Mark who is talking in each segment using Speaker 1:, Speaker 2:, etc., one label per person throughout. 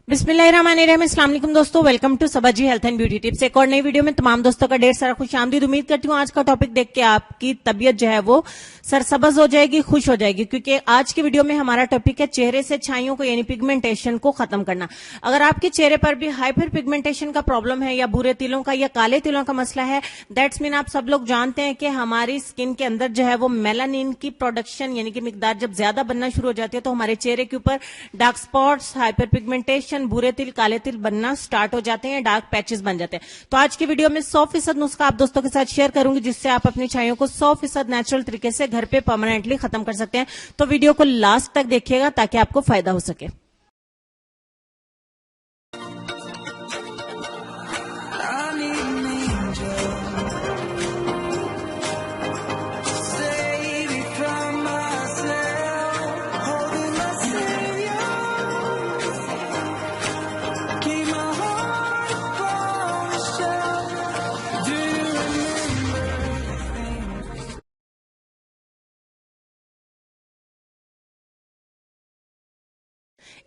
Speaker 1: बिस्मिल्लाहिर्रहमानिर्रहीम। अस्सलाम वालेकुम दोस्तों, welcome to Sabaji health and beauty tips. एक और नई वीडियो में तमाम दोस्तों का ढेर सारा खुश आमदीद। उम्मीद करती हूँ आज का टॉपिक देख के आपकी तबीयत जो है वो सरसब्ज हो जाएगी, खुश हो जाएगी, क्योंकि आज की वीडियो में हमारा टॉपिक है चेहरे से छाइयों को यानी पिगमेंटेशन को खत्म करना। अगर आपके चेहरे पर भी हाइपर पिगमेंटेशन का प्रॉब्लम है या भूरे तिलों का या काले तिलों का मसला है, दैट्स मीन आप सब लोग जानते हैं कि हमारी स्किन के अंदर जो है वो मेलानिन की प्रोडक्शन यानी कि मिकदार जब ज्यादा बनना शुरू हो जाती है तो हमारे चेहरे के ऊपर डार्क स्पॉट्स, हाइपर पिगमेंटेशन, भूरे तिल, काले तिल बनना स्टार्ट हो जाते हैं, डार्क पैचेस बन जाते हैं। तो आज की वीडियो में 100% नुस्खा आप दोस्तों के साथ शेयर करूंगी जिससे आप अपनी छाइयों को 100% नेचुरल तरीके से घर पे परमानेंटली खत्म कर सकते हैं। तो वीडियो को लास्ट तक देखिएगा ताकि आपको फायदा हो सके।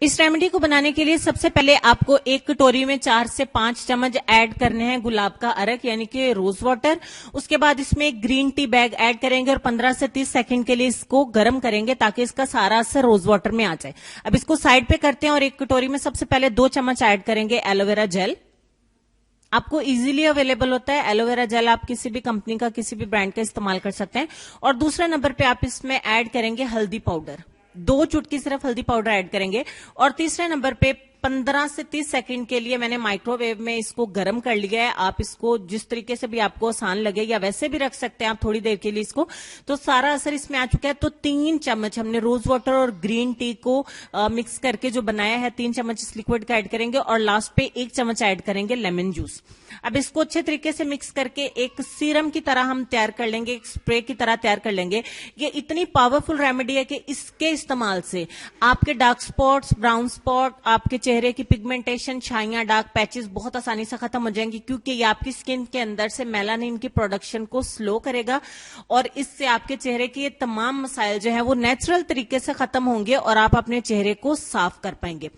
Speaker 1: इस रेमेडी को बनाने के लिए सबसे पहले आपको एक कटोरी में 4 से 5 चम्मच ऐड करने हैं गुलाब का अरक यानी कि रोज वाटर। उसके बाद इसमें एक ग्रीन टी बैग ऐड करेंगे और 15 से 30 सेकंड के लिए इसको गर्म करेंगे ताकि इसका सारा असर रोज वाटर में आ जाए। अब इसको साइड पे करते हैं और एक कटोरी में सबसे पहले 2 चम्मच ऐड करेंगे एलोवेरा जेल। आपको इजीली अवेलेबल होता है एलोवेरा जेल, आप किसी भी कंपनी का किसी भी ब्रांड का इस्तेमाल कर सकते हैं। और दूसरे नंबर पे आप इसमें ऐड करेंगे हल्दी पाउडर, 2 चुटकी सिर्फ हल्दी पाउडर ऐड करेंगे। और तीसरे नंबर पे 15 से 30 सेकंड के लिए मैंने माइक्रोवेव में इसको गर्म कर लिया है। आप इसको जिस तरीके से भी आपको आसान लगे या वैसे भी रख सकते हैं आप थोड़ी देर के लिए इसको। तो सारा असर इसमें आ चुका है। तो 3 चम्मच हमने रोज वाटर और ग्रीन टी को मिक्स करके जो बनाया है, 3 चम्मच इस लिक्विड का ऐड करेंगे और लास्ट पे 1 चम्मच ऐड करेंगे लेमन जूस। अब इसको अच्छे तरीके से मिक्स करके एक सीरम की तरह हम तैयार कर लेंगे, एक स्प्रे की तरह तैयार कर लेंगे। ये इतनी पावरफुल रेमेडी है कि इसके इस्तेमाल से आपके डार्क स्पॉट्स, ब्राउन स्पॉट, आपके चेहरे की पिगमेंटेशन, छाइयां, डार्क पैचेस बहुत आसानी से खत्म हो जाएंगी, क्योंकि ये आपकी स्किन के अंदर से मेलानिन की प्रोडक्शन को स्लो करेगा और इससे आपके चेहरे के ये तमाम मसाइल जो है वो नेचुरल तरीके से खत्म होंगे और आप अपने चेहरे को साफ कर पाएंगे।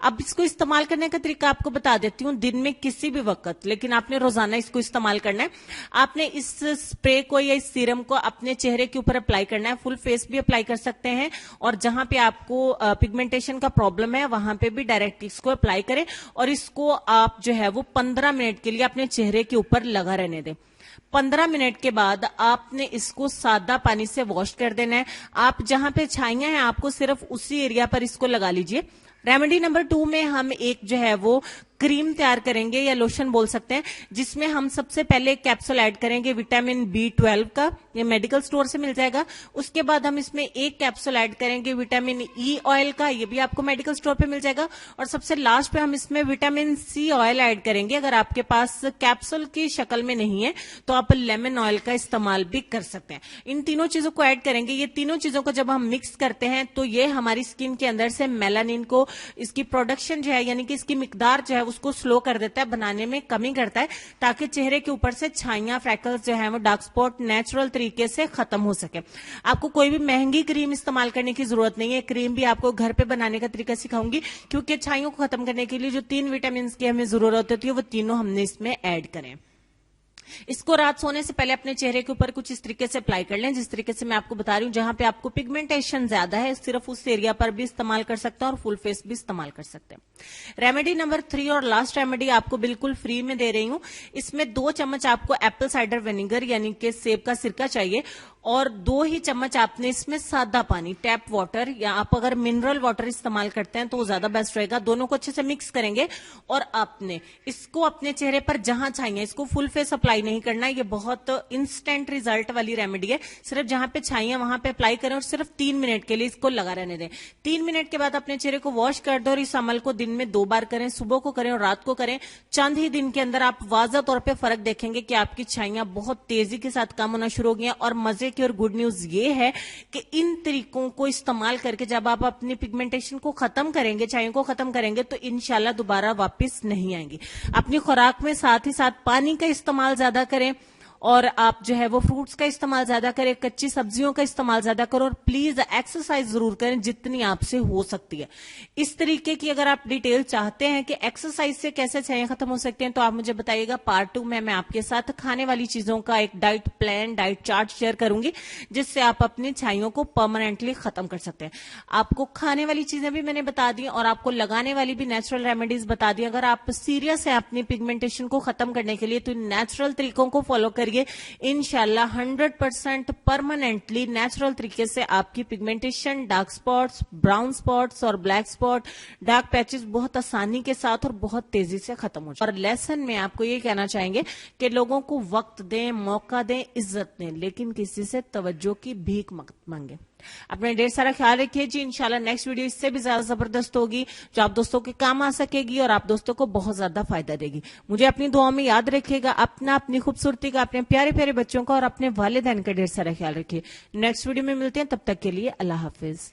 Speaker 1: अब इसको इस्तेमाल करने का तरीका आपको बता देती हूँ। दिन में किसी भी वक्त, लेकिन आपने रोजाना इसको इस्तेमाल करना है। आपने इस स्प्रे को या इस सीरम को अपने चेहरे के ऊपर अप्लाई करना है। फुल फेस भी अप्लाई कर सकते हैं और जहां पे आपको पिगमेंटेशन का प्रॉब्लम है वहां पे भी डायरेक्ट इसको अप्लाई करें और इसको आप जो है वो 15 मिनट के लिए अपने चेहरे के ऊपर लगा रहने दें। 15 मिनट के बाद आपने इसको सादा पानी से वॉश कर देना है। आप जहां पे छाइयां हैं आपको सिर्फ उसी एरिया पर इसको लगा लीजिए। रेमेडी नंबर 2 में हम एक जो है वो क्रीम तैयार करेंगे या लोशन बोल सकते हैं, जिसमें हम सबसे पहले कैप्सूल ऐड करेंगे विटामिन B12 का, ये मेडिकल स्टोर से मिल जाएगा। उसके बाद हम इसमें एक कैप्सूल ऐड करेंगे विटामिन E ऑयल का, ये भी आपको मेडिकल स्टोर पे मिल जाएगा। और सबसे लास्ट पे हम इसमें विटामिन C ऑयल ऐड करेंगे। अगर आपके पास कैप्सूल की शक्ल में नहीं है तो आप लेमन ऑयल का इस्तेमाल भी कर सकते हैं। इन तीनों चीजों को ऐड करेंगे। ये तीनों चीजों को जब हम मिक्स करते हैं तो ये हमारी स्किन के अंदर से मेलानिन को, इसकी प्रोडक्शन जो है यानी कि इसकी मिकदार जो है उसको स्लो कर देता है, बनाने में कमी करता है, ताकि चेहरे के ऊपर से छाइयां, फ्रैकल्स जो है वो डार्क स्पॉट नेचुरल तरीके से खत्म हो सके। आपको कोई भी महंगी क्रीम इस्तेमाल करने की जरूरत नहीं है। क्रीम भी आपको घर पे बनाने का तरीका सिखाऊंगी, क्योंकि छाइयों को खत्म करने के लिए जो 3 विटामिन की हमें जरूरत होती है वो तीनों हमने इसमें ऐड करें। इसको रात सोने से पहले अपने चेहरे के ऊपर कुछ इस तरीके से अप्लाई कर लें जिस तरीके से मैं आपको बता रही हूं। जहां पे आपको पिगमेंटेशन ज्यादा है सिर्फ उस एरिया पर भी इस्तेमाल कर सकते हैं और फुल फेस भी इस्तेमाल कर सकते हैं। रेमेडी नंबर 3 और लास्ट रेमेडी आपको बिल्कुल फ्री में दे रही हूं। इसमें 2 चम्मच आपको एप्पल साइडर विनेगर यानी कि सेब का सिरका चाहिए और 2 ही चम्मच आपने इसमें सादा पानी, टैप वाटर, या आप अगर मिनरल वाटर इस्तेमाल करते हैं तो वो ज्यादा बेस्ट रहेगा। दोनों को अच्छे से मिक्स करेंगे और आपने इसको अपने चेहरे पर जहां छाइयां, इसको फुल फेस अप्लाई नहीं करना। ये बहुत इंस्टेंट रिजल्ट वाली रेमेडी है। सिर्फ जहां पे छाइयां वहां पे अप्लाई करें और सिर्फ 3 मिनट के लिए इसको लगा रहने दें। 3 मिनट के बाद अपने चेहरे को वॉश कर दो और इस अमल को दिन में 2 बार करें, सुबह को करें और रात को करें। चंद ही दिन के अंदर आप वाज़ा तौर पर फर्क देखेंगे कि आपकी छाइयां बहुत तेजी के साथ कम होना शुरू हो गई हैं। और मजे की और गुड न्यूज ये है कि इन तरीकों को इस्तेमाल करके जब आप अपनी पिगमेंटेशन को खत्म करेंगे, छाइयों को खत्म करेंगे, तो इंशाल्लाह दोबारा वापस नहीं आएंगी। अपनी खुराक में साथ ही साथ पानी का इस्तेमाल ज्यादा करें और आप जो है वो फ्रूट्स का इस्तेमाल ज्यादा करें, कच्ची सब्जियों का इस्तेमाल ज्यादा करो, और प्लीज एक्सरसाइज जरूर करें जितनी आपसे हो सकती है। इस तरीके की अगर आप डिटेल चाहते हैं कि एक्सरसाइज से कैसे छाइयां खत्म हो सकती हैं, तो आप मुझे बताइएगा। पार्ट 2 में मैं आपके साथ खाने वाली चीजों का एक diet plan, diet chart share करूंगी, जिससे आप अपनी छाइयों को परमानेंटली खत्म कर सकते हैं। आपको खाने वाली चीजें भी मैंने बता दी और आपको लगाने वाली भी नेचुरल रेमेडीज बता दी। अगर आप सीरियस है अपनी पिगमेंटेशन को खत्म करने के लिए, तो नेचुरल तरीकों को फॉलो करिए। इंशाल्लाह 100% परमानेंटली नेचुरल तरीके से आपकी pigmentation, dark spots, brown spots और ब्लैक स्पॉट, डार्क पैचेस बहुत आसानी के साथ और बहुत तेजी से खत्म हो जाए। और लेसन में आपको ये कहना चाहेंगे कि लोगों को वक्त दें, मौका दें, इज्जत दें, लेकिन किसी से तवज्जो की भीख मत मांगे। अपने ढेर सारा ख्याल रखिए जी। इंशाल्लाह नेक्स्ट वीडियो इससे भी ज्यादा जबरदस्त होगी, जो आप दोस्तों के काम आ सकेगी और आप दोस्तों को बहुत ज्यादा फायदा देगी। मुझे अपनी दुआओं में याद रखिएगा। अपनी खूबसूरती का, अपने प्यारे प्यारे बच्चों का और अपने वालिदैन का ढेर सारा ख्याल रखिए। नेक्स्ट वीडियो में मिलते हैं, तब तक के लिए अल्लाह हाफिज।